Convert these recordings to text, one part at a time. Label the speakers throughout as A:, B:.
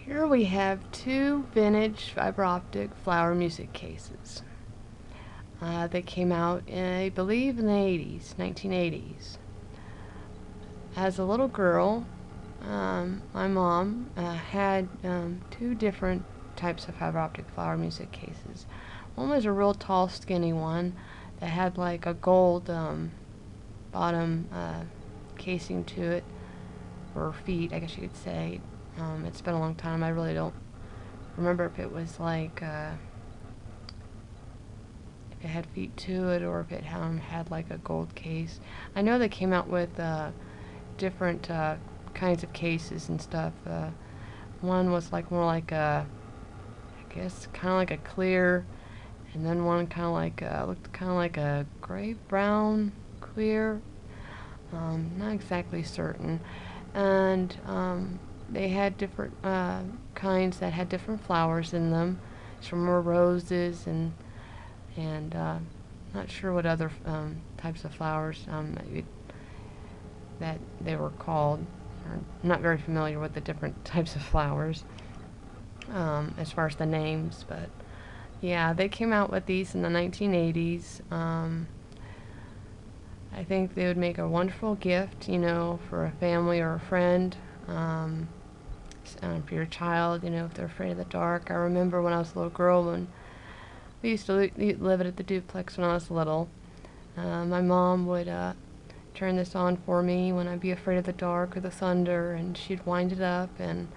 A: Here we have two vintage fiber optic flower music cases. They came out, I believe, in the 80s, 1980s. As a little girl, my mom had two different types of fiber optic flower music cases. One was a real tall, skinny one that had like a gold bottom casing to it, or feet, I guess you could say. It's been a long time. I really don't remember if it was like if it had feet to it or if it had like a gold case. I know they came out with different kinds of cases and stuff. One was like more like a, I guess, kind of like a clear, and then one kind of like looked kind of like a gray brown clear. Not exactly certain, and they had different kinds that had different flowers in them. Some more roses and not sure what other types of flowers that they were called. I'm not very familiar with the different types of flowers as far as the names, but yeah, they came out with these in the 1980s. I think they would make a wonderful gift, you know, for a family or a friend. For your child, you know, if they're afraid of the dark. I remember when I was a little girl, when we used to live at the duplex when I was little. My mom would turn this on for me when I'd be afraid of the dark or the thunder, and she'd wind it up, and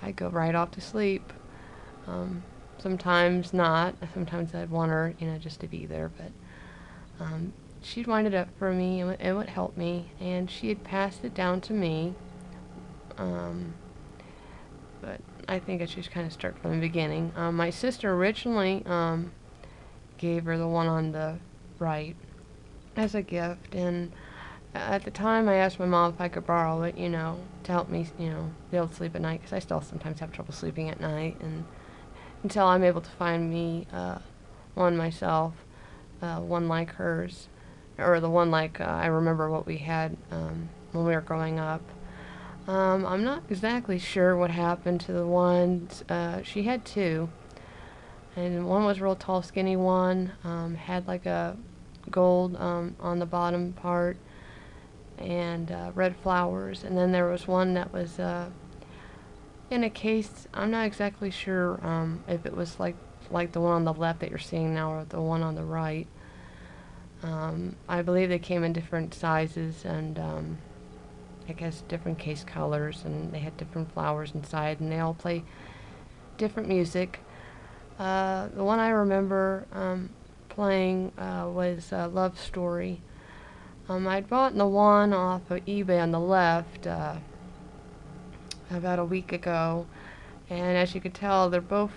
A: I'd go right off to sleep. Sometimes not. Sometimes I'd want her, you know, just to be there, but she'd wind it up for me, and it would help me, and she had passed it down to me. But I think I should kind of start from the beginning. My sister originally gave her the one on the right as a gift, and at the time I asked my mom if I could borrow it, you know, to help me, you know, be able to sleep at night, because I still sometimes have trouble sleeping at night, and until I'm able to find me one myself, one like hers, or the one like I remember what we had when we were growing up. I'm not exactly sure what happened to the ones. She had two, and one was a real tall, skinny one, had like a gold on the bottom part, and red flowers, and then there was one that was in a case. I'm not exactly sure if it was like the one on the left that you're seeing now or the one on the right. I believe they came in different sizes and I guess different case colors, and they had different flowers inside, and they all play different music. The one I remember playing was Love Story. I'd bought the one off of eBay on the left about a week ago, and as you could tell, they're both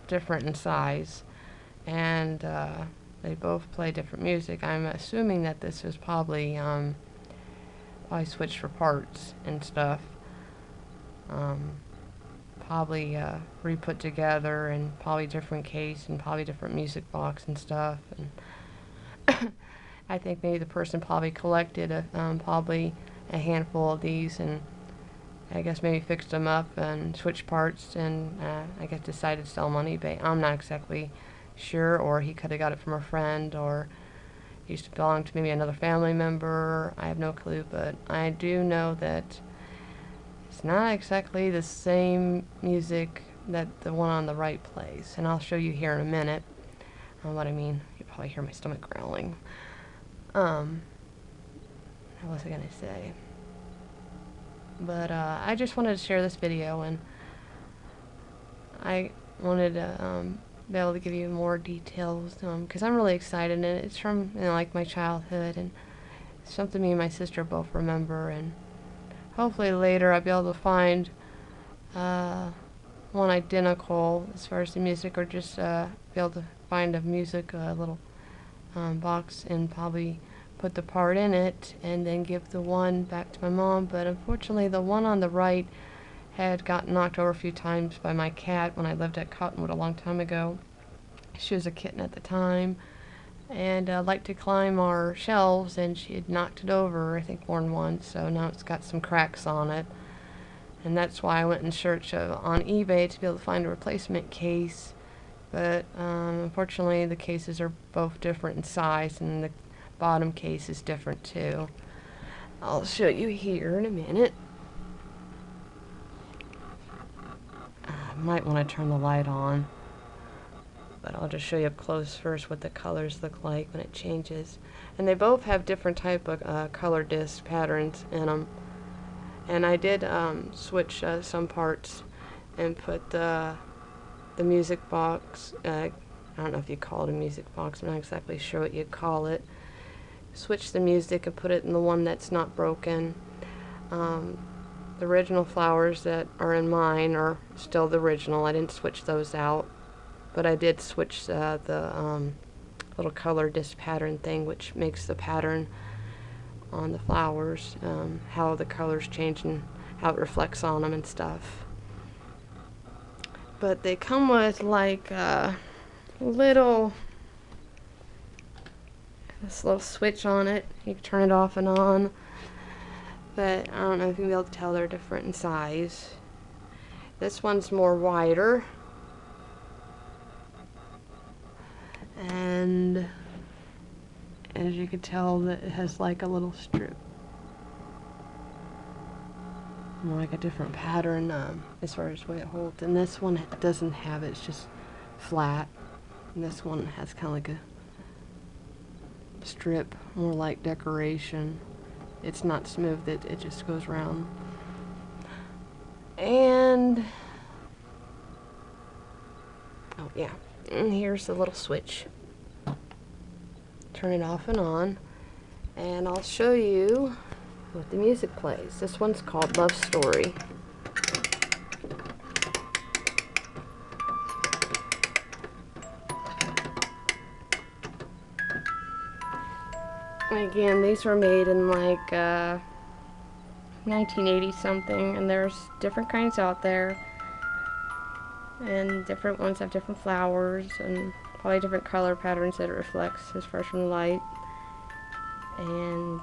A: different in size, and they both play different music. I'm assuming that this was probably I switched for parts and stuff. Probably re-put together, and probably different case and probably different music box and stuff. And I think maybe the person probably collected probably a handful of these, and I guess maybe fixed them up and switched parts, and I guess decided to sell them on eBay. I'm not exactly sure, or he could have got it from a friend, or used to belong to maybe another family member. I have no clue, but I do know that it's not exactly the same music that the one on the right plays, and I'll show you here in a minute what I mean. You probably hear my stomach growling. What was I gonna say? But I just wanted to share this video, and I wanted to be able to give you more details, because I'm really excited, and it's from, you know, like my childhood, and it's something me and my sister both remember, and hopefully later I'll be able to find one identical as far as the music, or just be able to find a music little box and probably put the part in it and then give the one back to my mom. But unfortunately the one on the right had gotten knocked over a few times by my cat when I lived at Cottonwood a long time ago. She was a kitten at the time, and liked to climb our shelves, and she had knocked it over, I think, more than once, so now it's got some cracks on it. And that's why I went in search of on eBay to be able to find a replacement case. But unfortunately the cases are both different in size, and the bottom case is different too. I'll show you here in a minute. I might want to turn the light on, but I'll just show you up close first what the colors look like when it changes. And they both have different type of color disc patterns in them. And I did switch some parts and put the music box, I don't know if you call it a music box, I'm not exactly sure what you'd call it. Switch the music and put it in the one that's not broken. The original flowers that are in mine are still the original. I didn't switch those out, but I did switch the little color disc pattern thing, which makes the pattern on the flowers, how the colors change and how it reflects on them and stuff. But they come with like this little switch on it. You can turn it off and on. But I don't know if you'll be able to tell they're different in size. This one's more wider. And as you can tell, that it has like a little strip. More like a different pattern as far as the way it holds. And this one doesn't have it, it's just flat. And this one has kind of like a strip, more like decoration. It's not smooth, it just goes round. And oh yeah, and here's the little switch. Turn it off and on, and I'll show you what the music plays. This one's called Love Story. Again, these were made in like 1980 something, and there's different kinds out there, and different ones have different flowers and probably different color patterns that it reflects as far as from the light. And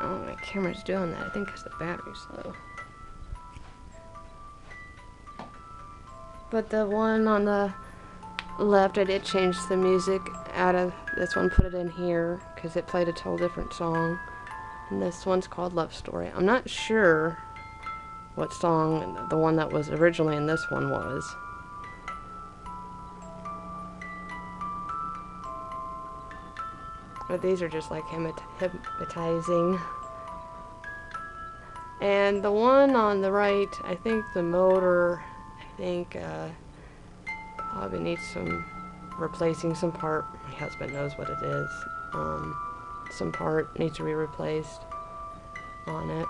A: oh, my camera's doing that, I think because the battery's low. But the one on the left, I did change the music out of this one, put it in here because it played a total different song. And this one's called Love Story. I'm not sure what song the one that was originally in this one was. But these are just like hypnotizing. And the one on the right, I think the motor, probably needs some replacing some part. My husband knows what it is. Some part needs to be replaced on it.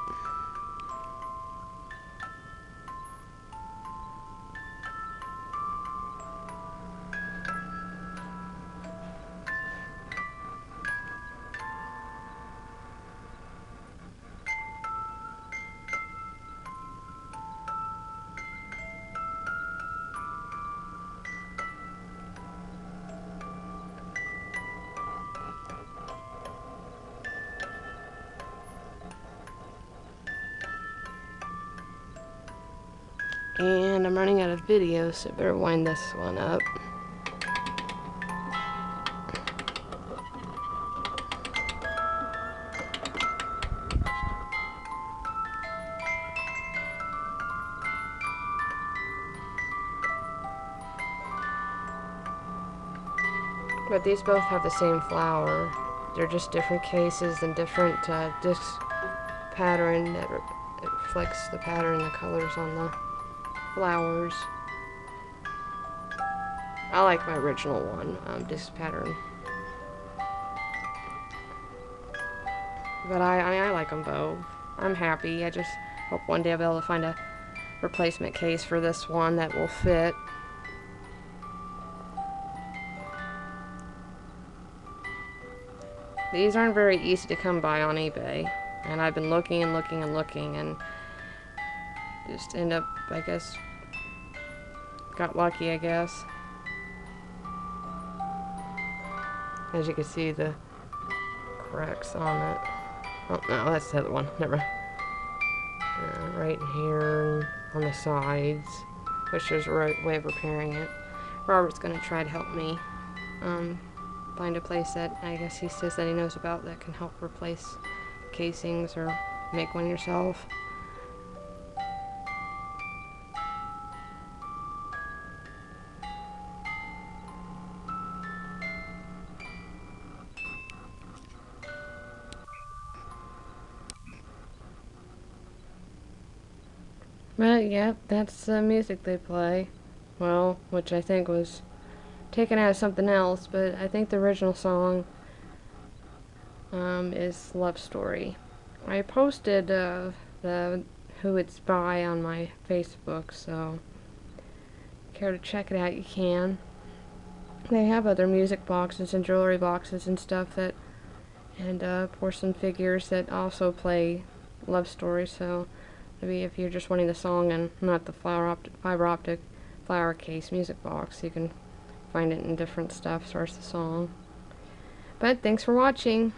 A: And I'm running out of video, so I better wind this one up. But these both have the same flower. They're just different cases and different disc pattern that reflects the pattern, the colors on the flowers. I like my original one, disc pattern. But I like them both. I'm happy. I just hope one day I'll be able to find a replacement case for this one that will fit. These aren't very easy to come by on eBay, and I've been looking and looking and looking, and just end up, I guess, got lucky, I guess. As you can see, the cracks on it. Oh, no, that's the other one. Never mind. Right in here on the sides, which is a way of repairing it. Robert's going to try to help me find a place that I guess he says that he knows about that can help replace casings or make one yourself. But yep, that's the music they play. Well, which I think was taken out of something else, but I think the original song is Love Story. I posted the who it's by on my Facebook, so care to check it out, you can. They have other music boxes and jewelry boxes and stuff that, and porcelain figures that also play Love Story, so maybe if you're just wanting the song and not the fiber optic flower case music box, you can find it in different stuff as far as the song. But thanks for watching.